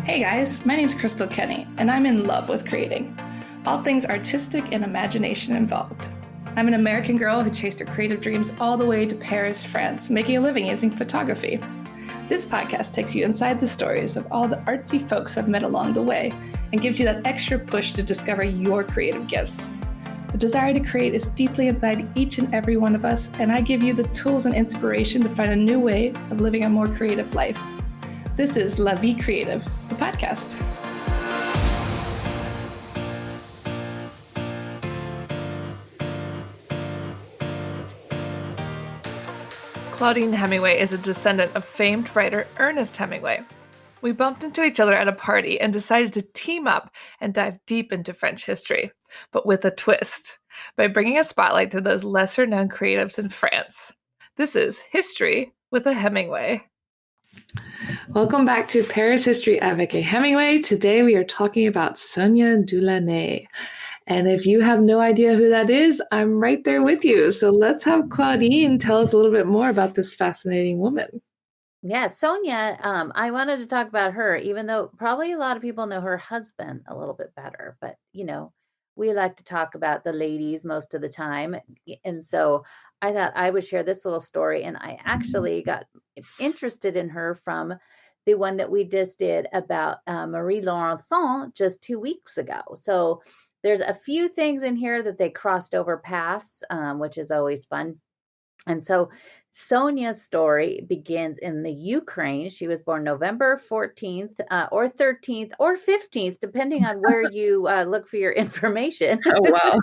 Hey guys, my name's Crystal Kenny, and I'm in love with creating. All things artistic and imagination involved. I'm an American girl who chased her creative dreams all the way to Paris, France, making a living using photography. This podcast takes you inside the stories of all the artsy folks I've met along the way and gives you that extra push to discover your creative gifts. The desire to create is deeply inside each and every one of us, and I give you the tools and inspiration to find a new way of living a more creative life. This is Vie Creative, the podcast. Claudine Hemingway is a descendant of famed writer Ernest Hemingway. We bumped into each other at a party and decided to team up and dive deep into French history, but with a twist, by bringing a spotlight to those lesser-known creatives in France. This is History with a Hemingway. Welcome back to Paris History Avec a Hemingway. Today we are talking about Sonia Delaunay. And if you have no idea who that is, I'm right there with you. So let's have Claudine tell us a little bit more about this fascinating woman. Yeah, Sonia, I wanted to talk about her, even though probably a lot of people know her husband a little bit better. But, we like to talk about the ladies most of the time. And so I thought I would share this little story. And I actually got interested in her from the one that we just did about Marie Laurencin just 2 weeks ago. So there's a few things in here that they crossed over paths, which is always fun. And so Sonia's story begins in the Ukraine. She was born November 14th or 13th or 15th, depending on where you look for your information. Oh, wow.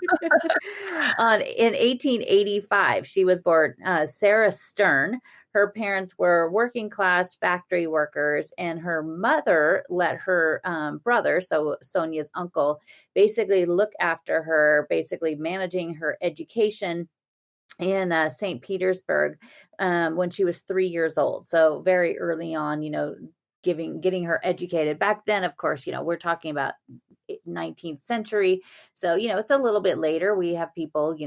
In 1885, she was born Sarah Stern. Her parents were working class factory workers, and her mother let her brother, so Sonia's uncle, basically look after her, basically managing her education in St. Petersburg when she was 3 years old. So very early on, getting her educated. Back then, of course, we're talking about 19th century. So, it's a little bit later. We have people,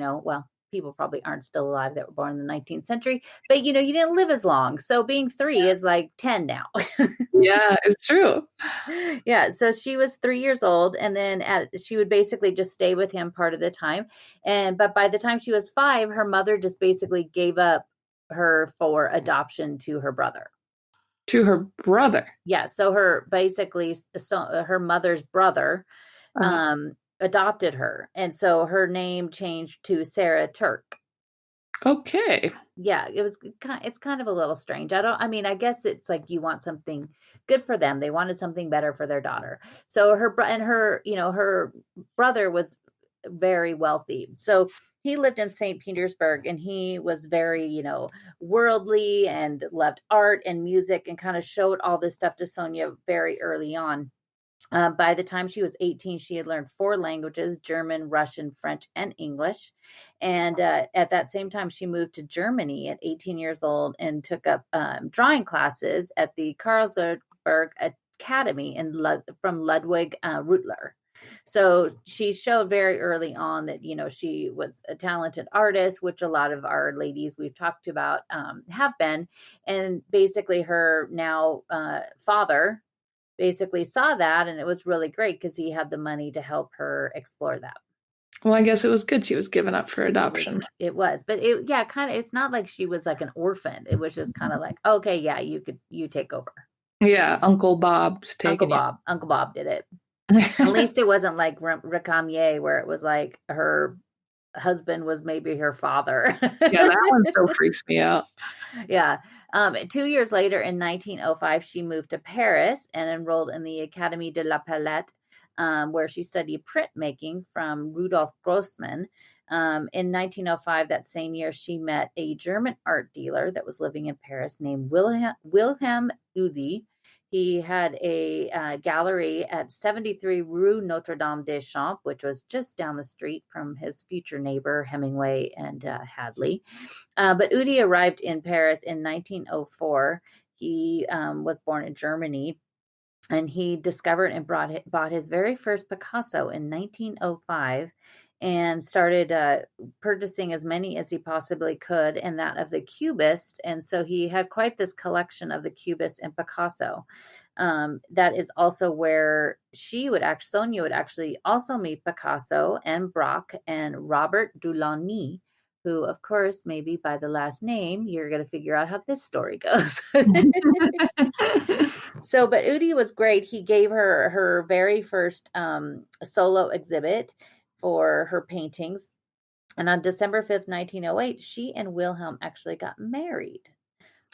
people probably aren't still alive that were born in the 19th century, but you didn't live as long. So being 3 is like 10 now. Yeah, it's true. Yeah. So she was 3 years old, and then she would basically just stay with him part of the time. But by the time she was 5, her mother just basically gave up her for adoption to her brother. To her brother? Yeah. So her mother's brother, adopted her. And so her name changed to Sarah Terk. Okay. Yeah, it's kind of a little strange. I guess it's like you want something good for them. They wanted something better for their daughter. So her brother was very wealthy. So he lived in St. Petersburg, and he was very, worldly and loved art and music, and kind of showed all this stuff to Sonia very early on. By the time she was 18, she had learned 4 languages: German, Russian, French, and English. And at that same time, she moved to Germany at 18 years old and took up drawing classes at the Karlsruhe Academy from Ludwig Rüttler. So she showed very early on that, she was a talented artist, which a lot of our ladies we've talked about have been. And basically her now father basically saw that, and it was really great because he had the money to help her explore that. Well, I guess it was good she was given up for adoption. It was, but it's not like she was like an orphan. It was just kind of like, okay, yeah, you take over. Yeah, Uncle Bob's taking Uncle Bob did it. At least it wasn't like Recamier, where it was like her husband was maybe her father. Yeah, that one still freaks me out. Yeah. 2 years later, in 1905, she moved to Paris and enrolled in the Academie de la Palette, where she studied printmaking from Rudolf Grossmann. In 1905, that same year, she met a German art dealer that was living in Paris named Wilhelm Uhde. He had a gallery at 73 Rue Notre Dame des Champs, which was just down the street from his future neighbor, Hemingway and Hadley. But Uhde arrived in Paris in 1904. He was born in Germany, and he discovered and bought his very first Picasso in 1905. And started purchasing as many as he possibly could, and that of the Cubist. And so he had quite this collection of the Cubist and Picasso. That is also where Sonia would actually also meet Picasso and Braque and Robert Delaunay, who, of course, maybe by the last name, you're going to figure out how this story goes. But Uhde was great. He gave her her very first solo exhibit for her paintings. And on December 5th, 1908, she and Wilhelm actually got married.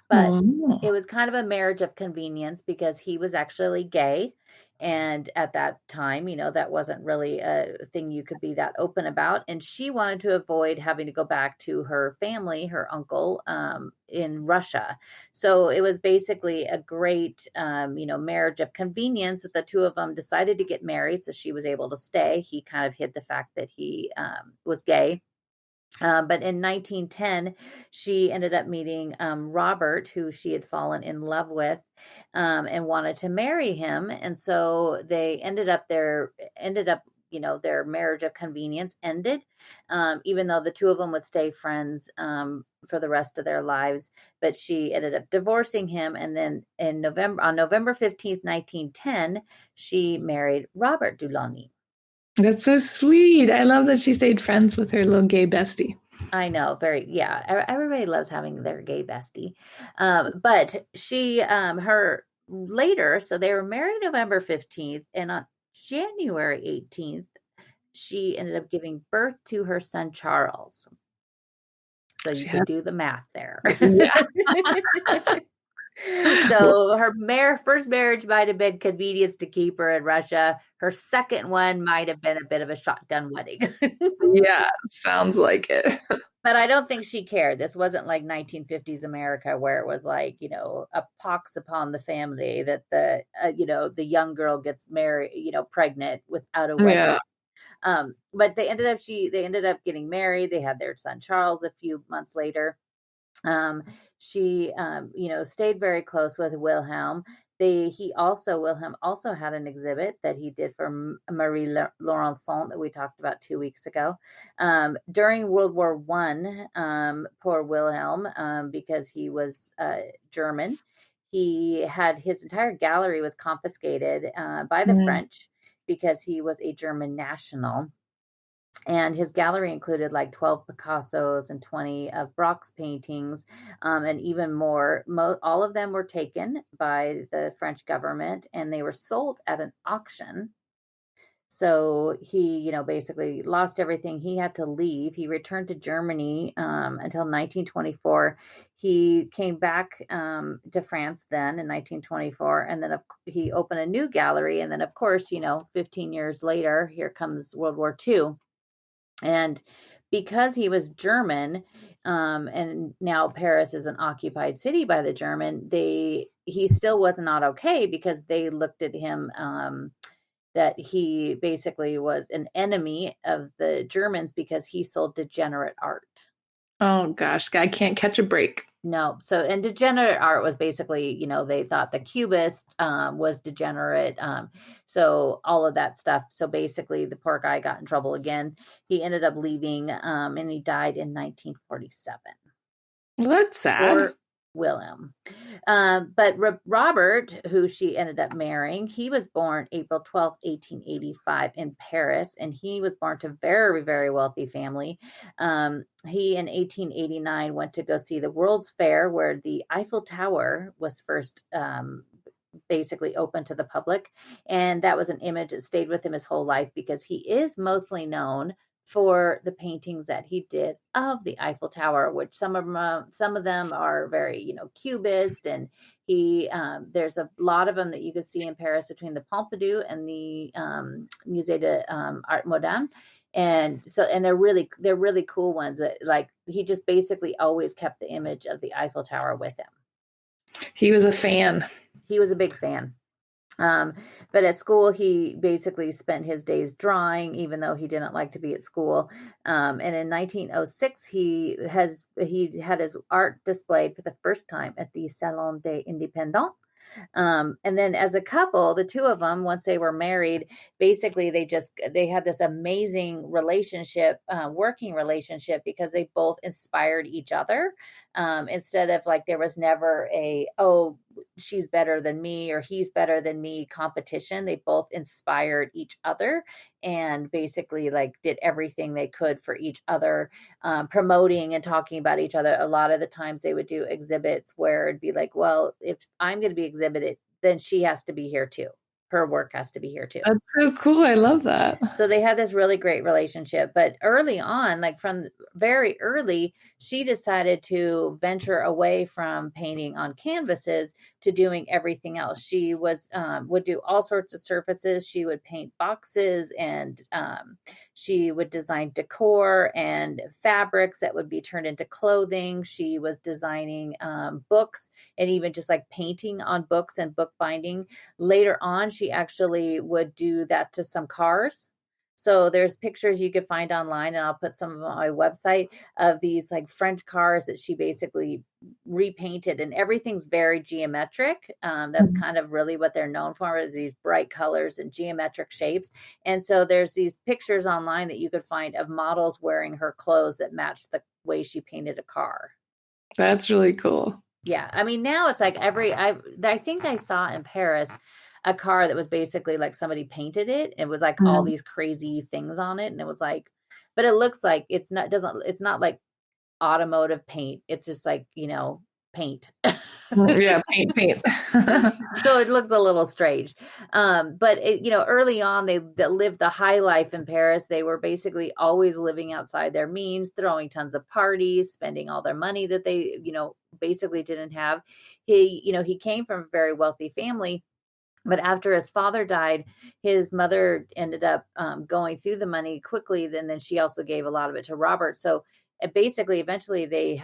But it was kind of a marriage of convenience because he was actually gay. And at that time, that wasn't really a thing you could be that open about. And she wanted to avoid having to go back to her family, her uncle, in Russia. So it was basically a great, marriage of convenience that the two of them decided to get married. So she was able to stay. He kind of hid the fact that he was gay. But in 1910, she ended up meeting Robert, who she had fallen in love with, and wanted to marry him. And so they ended up, their marriage of convenience ended, even though the two of them would stay friends for the rest of their lives. But she ended up divorcing him. And then on November 15th, 1910, she married Robert Delaunay. That's so sweet. I love that she stayed friends with her little gay bestie. I know, everybody loves having their gay bestie. But she, her later, so they were married November 15th, and on January 18th, she ended up giving birth to her son, Charles. So you can do the math there. Yeah. So her first marriage might have been convenience to keep her in Russia. Her second one might have been a bit of a shotgun wedding. Yeah, sounds like it. But I don't think she cared. This wasn't like 1950s America where it was like, a pox upon the family that the young girl gets married, pregnant without a wedding. Yeah. But they ended up getting married. They had their son Charles a few months later. She, stayed very close with Wilhelm. Wilhelm also had an exhibit that he did for Marie Laurencin that we talked about 2 weeks ago. During World War I, poor Wilhelm, because he was German, he had his entire gallery was confiscated by the French because he was a German national. And his gallery included like 12 Picassos and 20 of Braque's paintings, and even more. All of them were taken by the French government and they were sold at an auction. So he, basically lost everything. He had to leave. He returned to Germany until 1924. He came back to France then in 1924. And then he opened a new gallery. And then, of course, 15 years later, here comes World War II. And because he was German, and now Paris is an occupied city by the German, he still was not okay because they looked at him that he basically was an enemy of the Germans because he sold degenerate art. Oh gosh, I can't catch a break. No. So, and degenerate art was basically, they thought the Cubist was degenerate. So all of that stuff. So basically the poor guy got in trouble again. He ended up leaving and he died in 1947. Well, that's sad. Wilhelm. But Robert, who she ended up marrying, he was born April 12th, 1885 in Paris, and he was born to a very, very wealthy family. He in 1889 went to go see the World's Fair where the Eiffel Tower was first basically open to the public. And that was an image that stayed with him his whole life because he is mostly known for the paintings that he did of the Eiffel Tower, which some of them are very, Cubist, and there's a lot of them that you can see in Paris between the Pompidou and the Musée d'Art Moderne. And they're really cool ones that, like, he just basically always kept the image of the Eiffel Tower with him. He was a fan. He was a big fan. But at school, he basically spent his days drawing, even though he didn't like to be at school. And in 1906, he had his art displayed for the first time at the Salon des Indépendants. And then as a couple, the two of them, once they were married, basically they had this amazing relationship, working relationship, because they both inspired each other. Instead of like, there was never she's better than me or he's better than me competition. They both inspired each other and basically like did everything they could for each other, promoting and talking about each other. A lot of the times they would do exhibits where it'd be like, well, if I'm going to be exhibited, then she has to be here too. Her work has to be here too. That's so cool. I love that. So they had this really great relationship. But early on, like from very early, she decided to venture away from painting on canvases to doing everything else. She would do all sorts of surfaces. She would paint boxes, and she would design decor and fabrics that would be turned into clothing. She was designing books and even just like painting on books and bookbinding. Later on, she actually would do that to some cars. So there's pictures you could find online, and I'll put some of them on my website, of these like French cars that she basically repainted, and everything's very geometric. That's kind of really what they're known for, is these bright colors and geometric shapes. And so there's these pictures online that you could find of models wearing her clothes that match the way she painted a car. That's really cool. Yeah. I mean, now it's like I think I saw in Paris a car that was basically like somebody painted it. It was like all these crazy things on it. And it was like, but it looks like it's not like automotive paint. It's just like, paint. Yeah, paint. So it looks a little strange. But early on, they lived the high life in Paris. They were basically always living outside their means, throwing tons of parties, spending all their money that they, basically didn't have. He came from a very wealthy family. But after his father died, his mother ended up going through the money quickly. Then she also gave a lot of it to Robert. So basically, eventually they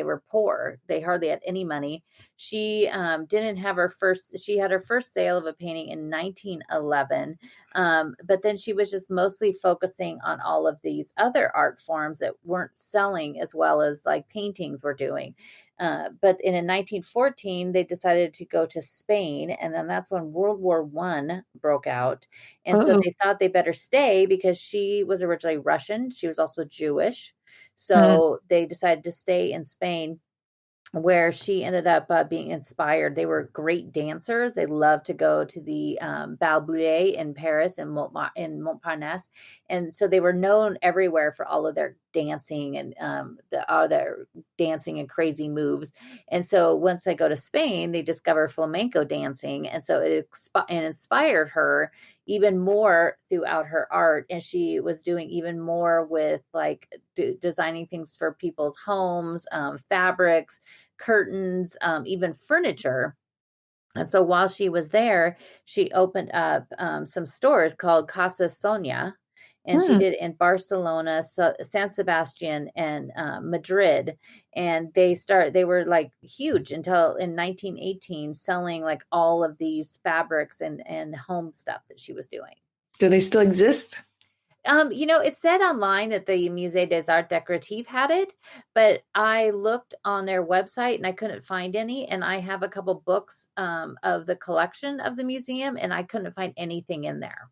were poor. They hardly had any money. She didn't have she had her first sale of a painting in 1911. But then she was just mostly focusing on all of these other art forms that weren't selling as well as like paintings were doing. But in 1914, they decided to go to Spain. And then that's when World War I broke out. And so they thought they better stay because she was originally Russian. She was also Jewish. So they decided to stay in Spain, where she ended up being inspired. They were great dancers. They loved to go to the Bal Boulet in Paris and Montparnasse. And so they were known everywhere for all of their dancing and their dancing and crazy moves. And so once they go to Spain, they discover flamenco dancing. And so it inspired her even more throughout her art. And she was doing even more with like designing things for people's homes, fabrics, curtains, even furniture. And so while she was there, she opened up some stores called Casa Sonia. And she did in Barcelona, San Sebastian, and Madrid. And they were like huge until in 1918, selling like all of these fabrics and home stuff that she was doing. Do they still exist? It said online that the Musée des Arts Décoratifs had it, but I looked on their website and I couldn't find any. And I have a couple books of the collection of the museum, and I couldn't find anything in there.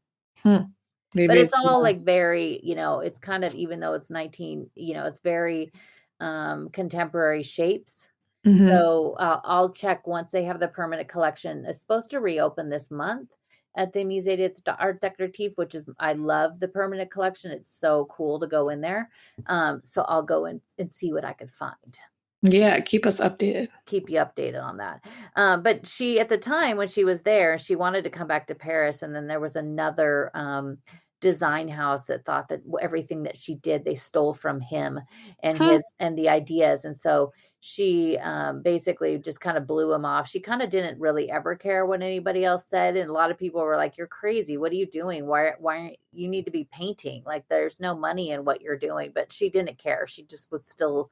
Maybe but it's all like very, it's kind of, even though it's 19, it's very contemporary shapes. So I'll check once they have the permanent collection. It's supposed to reopen this month at the Musée des Arts Décoratifs, which is, I love the permanent collection. It's so cool to go in there. So I'll go and see what I could find. Yeah, keep us updated. Keep you updated on that. But she, at the time when she was there, she wanted to come back to Paris. And then there was another design house that thought that everything that she did, they stole from him and and the ideas. And so she basically just kind of blew him off. She kind of didn't really ever care what anybody else said. And a lot of people were like, you're crazy. What are you doing? Why you need to be painting? Like, there's no money in what you're doing. But she didn't care. She just was still,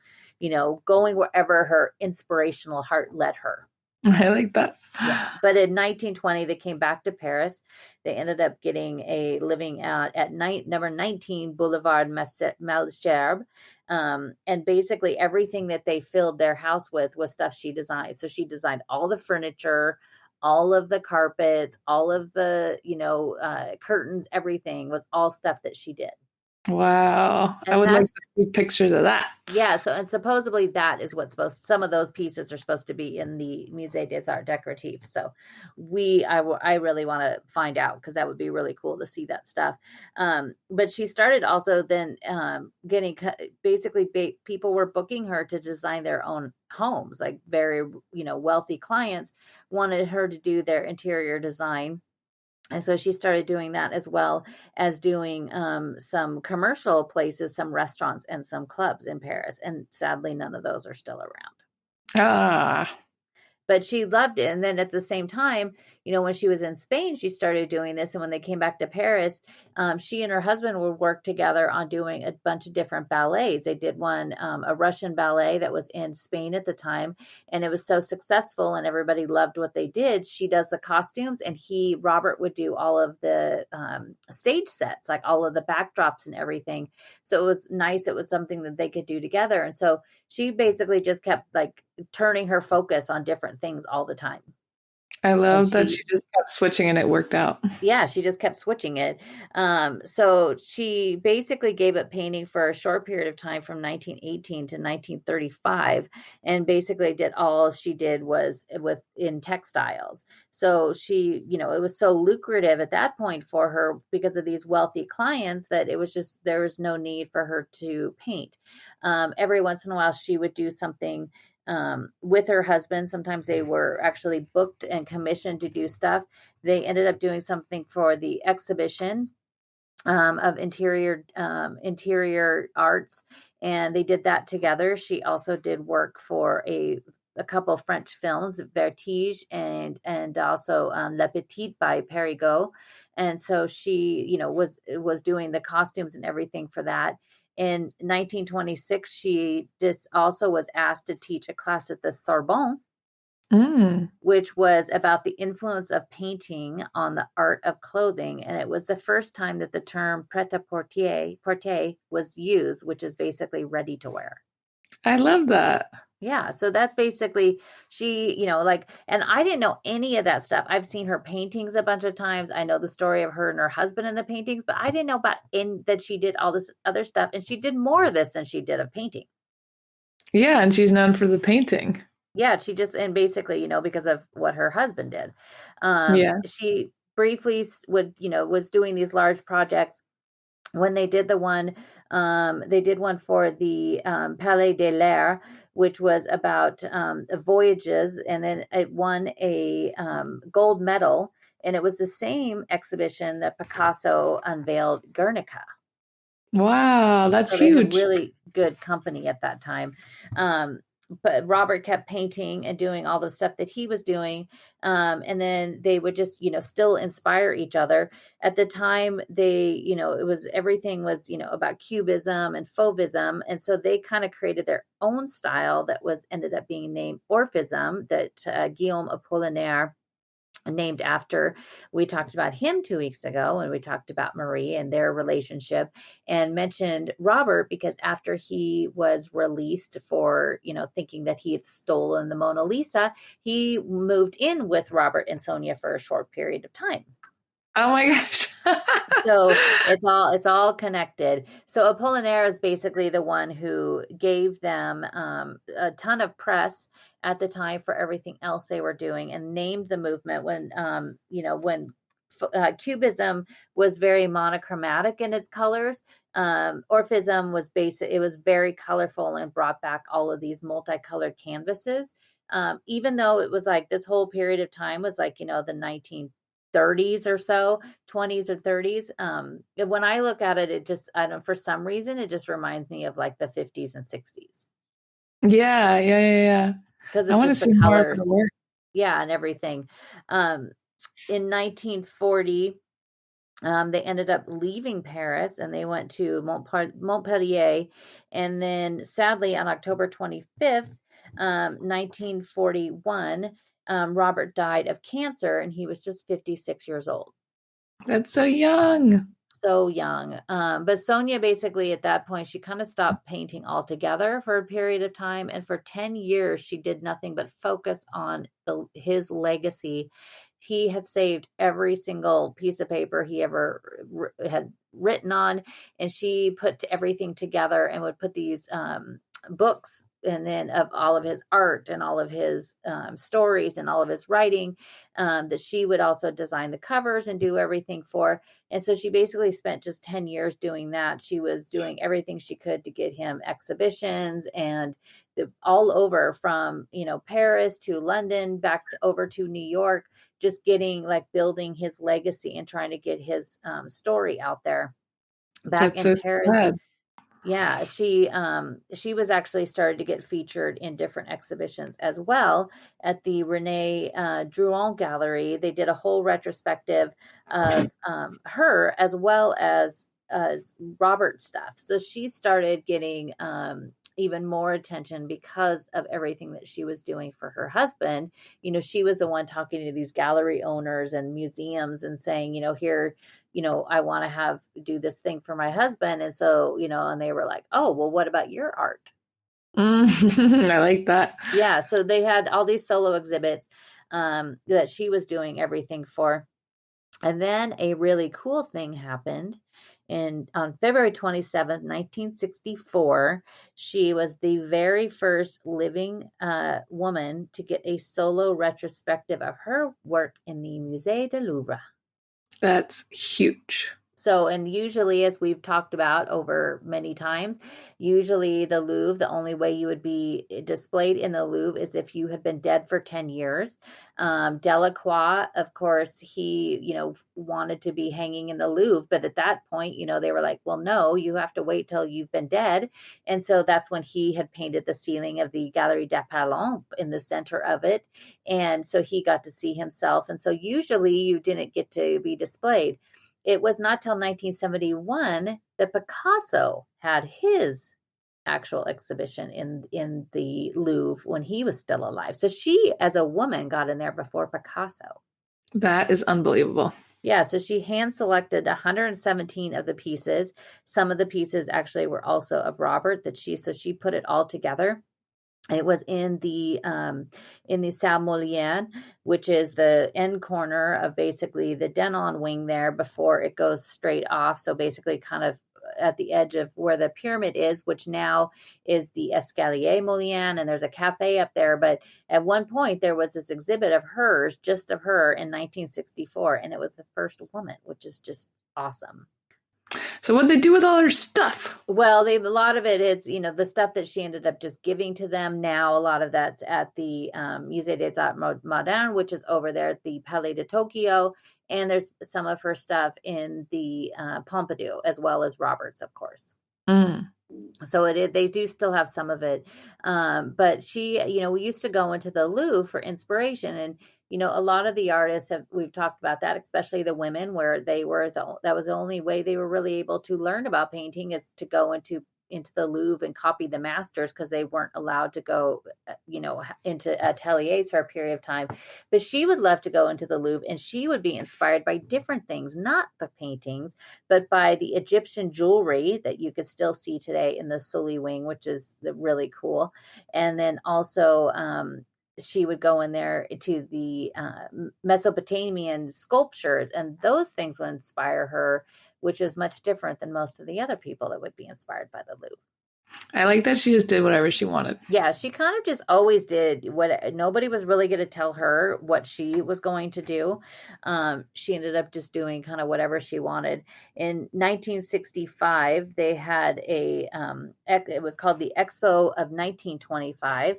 going wherever her inspirational heart led her. I like that. Yeah. But in 1920, they came back to Paris. They ended up getting living out at number 19 Boulevard Malesherbes. And basically everything that they filled their house with was stuff she designed. So she designed all the furniture, all of the carpets, all of the, curtains, everything was all stuff that she did. Wow. I And would like that's, to see pictures of that. yeah. So, and supposedly that is what's some of those pieces are supposed to be in the Musée des Arts Décoratifs. So I really want to find out, because that would be really cool to see that stuff. But she started also then getting, basically people were booking her to design their own homes, like very, wealthy clients wanted her to do their interior design. And so she started doing that, as well as doing some commercial places, some restaurants, and some clubs in Paris. And sadly, none of those are still around. Ah, But she loved it. And then at the same time, when she was in Spain, she started doing this. And when they came back to Paris, she and her husband would work together on doing a bunch of different ballets. They did one, a Russian ballet that was in Spain at the time. And it was so successful and everybody loved what they did. She does the costumes, and Robert would do all of the stage sets, like all of the backdrops and everything. So it was nice. It was something that they could do together. And so she basically just kept like turning her focus on different things all the time. I love that she just kept switching and it worked out. Yeah, she just kept switching it. So she basically gave up painting for a short period of time from 1918 to 1935, and basically all she did was in textiles. So she, it was so lucrative at that point for her because of these wealthy clients that it was just, there was no need for her to paint. Every once in a while, she would do something with her husband. Sometimes they were actually booked and commissioned to do stuff. They ended up doing something for the exhibition of interior arts, and they did that together. She also did work for a couple of French films, Vertige and also Le Petit by Perrigot. And so she, was doing the costumes and everything for that. In 1926, she also was asked to teach a class at the Sorbonne, which was about the influence of painting on the art of clothing. And it was the first time that the term prêt-à-porter was used, which is basically ready to wear. I love that. Yeah. So that's basically, she, and I didn't know any of that stuff. I've seen her paintings a bunch of times. I know the story of her and her husband in the paintings, but I didn't know that she did all this other stuff. And she did more of this than she did of painting. Yeah. And she's known for the painting. Yeah. She just, and basically, because of what her husband did. She briefly was doing these large projects. When they did one for the Palais de l'Air, which was about voyages, and then it won a gold medal. And it was the same exhibition that Picasso unveiled Guernica. Wow, that's huge. They had really good company at that time. But Robert kept painting and doing all the stuff that he was doing. And then they would just, still inspire each other. At the time, everything was, about cubism and fauvism. And so they kind of created their own style that ended up being named Orphism, that Guillaume Apollinaire named after. We talked about him 2 weeks ago, and we talked about Marie and their relationship, and mentioned Robert because after he was released for, thinking that he had stolen the Mona Lisa, he moved in with Robert and Sonia for a short period of time. Oh my gosh. So it's all connected. So Apollinaire is basically the one who gave them a ton of press at the time for everything else they were doing, and named the movement when Cubism was very monochromatic in its colors. Orphism was it was very colorful and brought back all of these multicolored canvases. Even though it was like this whole period of time was like, the 1930s or so, 20s or 30s. When I look at it, it just, I don't know, for some reason, it just reminds me of like the 50s and 60s. Yeah. Because I want to see more of her work. Yeah, and everything. In 1940, they ended up leaving Paris and they went to Montpellier. And then sadly, on October 25th, 1941, Robert died of cancer, and he was just 56 years old. That's so young. So young. But Sonia basically at that point, she kind of stopped painting altogether for a period of time. And for 10 years, she did nothing but focus on his legacy. he had saved every single piece of paper he ever had written on, and she put everything together and would put these books, and then of all of his art and all of his stories and all of his writing, that she would also design the covers and do everything for. And so she basically spent just 10 years doing that. She was doing everything she could to get him exhibitions and all over, from, Paris to London, back over to New York, just getting, like, building his legacy and trying to get his story out there. Back That's in so Paris. sad. Yeah, she was actually started to get featured in different exhibitions as well at the Rene Drouin Gallery. They did a whole retrospective of her, as well as Robert stuff. So she started getting even more attention because of everything that she was doing for her husband. She was the one talking to these gallery owners and museums and saying, here, I want to do this thing for my husband. And so, and they were like, oh, well, what about your art? I like that. Yeah. So they had all these solo exhibits that she was doing everything for. And then a really cool thing happened. On February 27th, 1964, she was the very first living woman to get a solo retrospective of her work in the Musée du Louvre. That's huge. So, and usually, as we've talked about over many times, usually the Louvre, the only way you would be displayed in the Louvre is if you had been dead for 10 years. Delacroix, of course, he, wanted to be hanging in the Louvre. But at that point, they were like, well, no, you have to wait till you've been dead. And so that's when he had painted the ceiling of the Galerie des Palais in the center of it. And so he got to see himself. And so usually you didn't get to be displayed. It was not till 1971 that Picasso had his actual exhibition in the Louvre when he was still alive. So she, as a woman, got in there before Picasso. That is unbelievable. Yeah, so she hand-selected 117 of the pieces. Some of the pieces actually were also of Robert, so she put it all together. It was in the Salle Molière, which is the end corner of basically the Denon wing there before it goes straight off. So basically kind of at the edge of where the pyramid is, which now is the Escalier Molière, and there's a cafe up there. But at one point there was this exhibit of hers, just of her, in 1964, and it was the first woman, which is just awesome. So what did they do with all her stuff? Well, a lot of it is, the stuff that she ended up just giving to them. Now, a lot of that's at the Musée des Arts Modernes, which is over there at the Palais de Tokyo. And there's some of her stuff in the Pompidou, as well as Robert's, of course. Mm. So they do still have some of it. But she, we used to go into the Louvre for inspiration, and a lot of the artists we've talked about that, especially the women, where they were, that was the only way they were really able to learn about painting, is to go into the Louvre and copy the masters, because they weren't allowed to go, into ateliers for a period of time. But she would love to go into the Louvre, and she would be inspired by different things, not the paintings, but by the Egyptian jewelry that you could still see today in the Sully wing, which is really cool. And then also, she would go in there to the Mesopotamian sculptures, and those things would inspire her, which is much different than most of the other people that would be inspired by the Louvre. I like that she just did whatever she wanted. Yeah, she kind of just always did what nobody was really going to tell her what she was going to do. She ended up just doing kind of whatever she wanted. In 1965, they had it was called the Expo of 1925.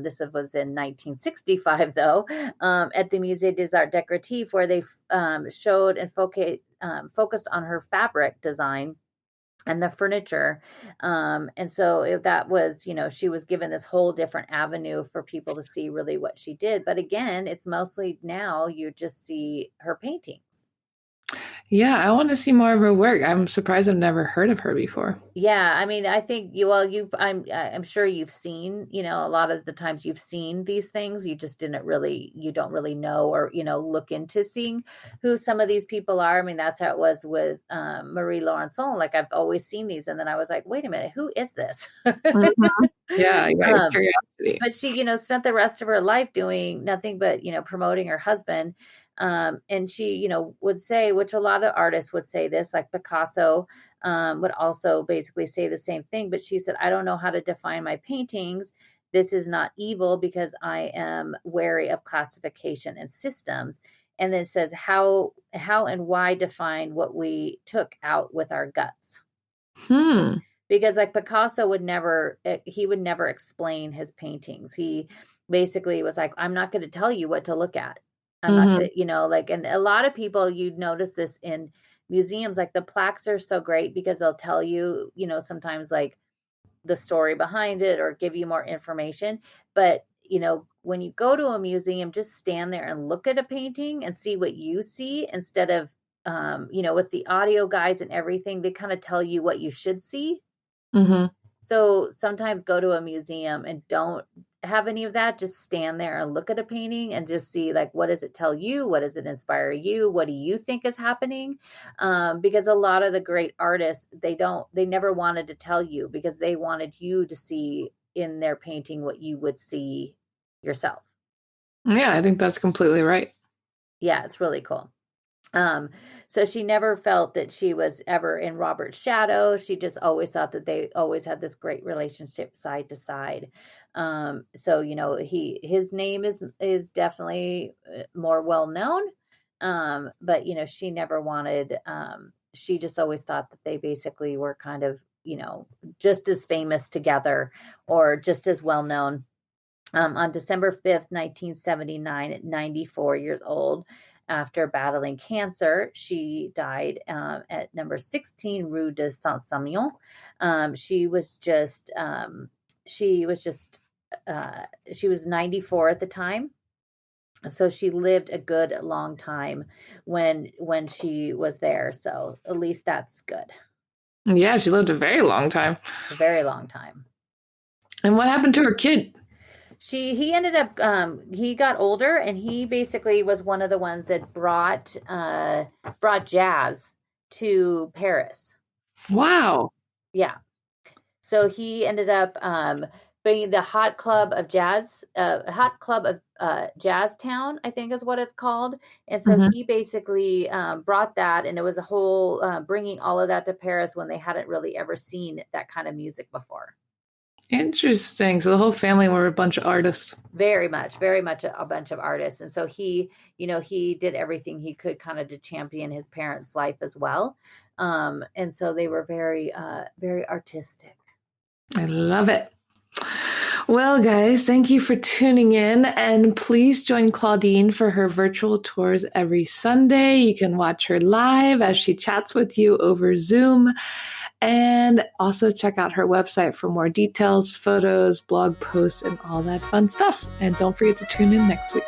This was in 1965, though, at the Musée des Arts Décoratifs, where they showed and focused on her fabric design and the furniture. And so that was, she was given this whole different avenue for people to see really what she did. But again, it's mostly now you just see her paintings. Yeah, I want to see more of her work. I'm surprised I've never heard of her before. Yeah, I mean, I think I'm sure you've seen, a lot of the times you've seen these things. You just don't really know, or, look into seeing who some of these people are. I mean, that's how it was with Marie Laurencin. Like, I've always seen these, and then I was like, wait a minute, who is this? Mm-hmm. Yeah, I got curiosity. But she, spent the rest of her life doing nothing but, promoting her husband. And she, would say, which a lot of artists would say this, like Picasso would also basically say the same thing. But she said, I don't know how to define my paintings. This is not evil because I am wary of classification and systems. And then it says how and why define what we took out with our guts. Because like Picasso would never explain his paintings. He basically was like, I'm not going to tell you what to look at. I'm not going to, and a lot of people, you'd notice this in museums, like the plaques are so great because they'll tell you, sometimes like the story behind it or give you more information. But, when you go to a museum, just stand there and look at a painting and see what you see instead of, with the audio guides and everything, they kind of tell you what you should see. So sometimes go to a museum and don't have any of that. Just stand there and look at a painting and just see, like, what does it tell you? What does it inspire you? What do you think is happening? Because a lot of the great artists, they never wanted to tell you because they wanted you to see in their painting what you would see yourself. Yeah, I think that's completely right. Yeah, it's really cool. So she never felt that she was ever in Robert's shadow. She just always thought that they always had this great relationship side to side. So, his name is definitely more well known. But, she never wanted, she just always thought that they basically were kind of, just as famous together or just as well known. On December 5th, 1979, at 94 years old, after battling cancer, she died at number 16 Rue de Saint-Simeon. She was 94 at the time. So she lived a good long time when she was there. So at least that's good. Yeah, she lived a very long time. A very long time. And what happened to her kid? He ended up, he got older and he basically was one of the ones that brought jazz to Paris. Wow. Yeah. So he ended up, bringing the hot club of Jazztown, I think is what it's called. And so he basically, brought that, and it was a whole, bringing all of that to Paris when they hadn't really ever seen that kind of music before. Interesting. So the whole family were a bunch of artists. Very much a bunch of artists. And so he did everything he could kind of to champion his parents' life as well. And so they were very, very artistic. I love it. Well, guys, thank you for tuning in, and please join Claudine for her virtual tours every Sunday. You can watch her live as she chats with you over Zoom, and also check out her website for more details, photos, blog posts, and all that fun stuff. And don't forget to tune in next week.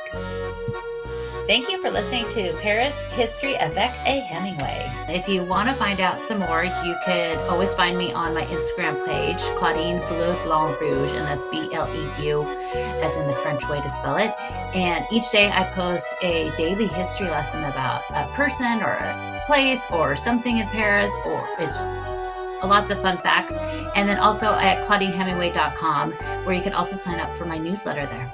Thank you for listening to Paris History Avec a Hemingway. If you want to find out some more, you could always find me on my Instagram page, Claudine Bleu Blanc Rouge, and that's BLEU, as in the French way to spell it. And each day I post a daily history lesson about a person or a place or something in Paris, or it's lots of fun facts. And then also at ClaudineHemingway.com, where you can also sign up for my newsletter there.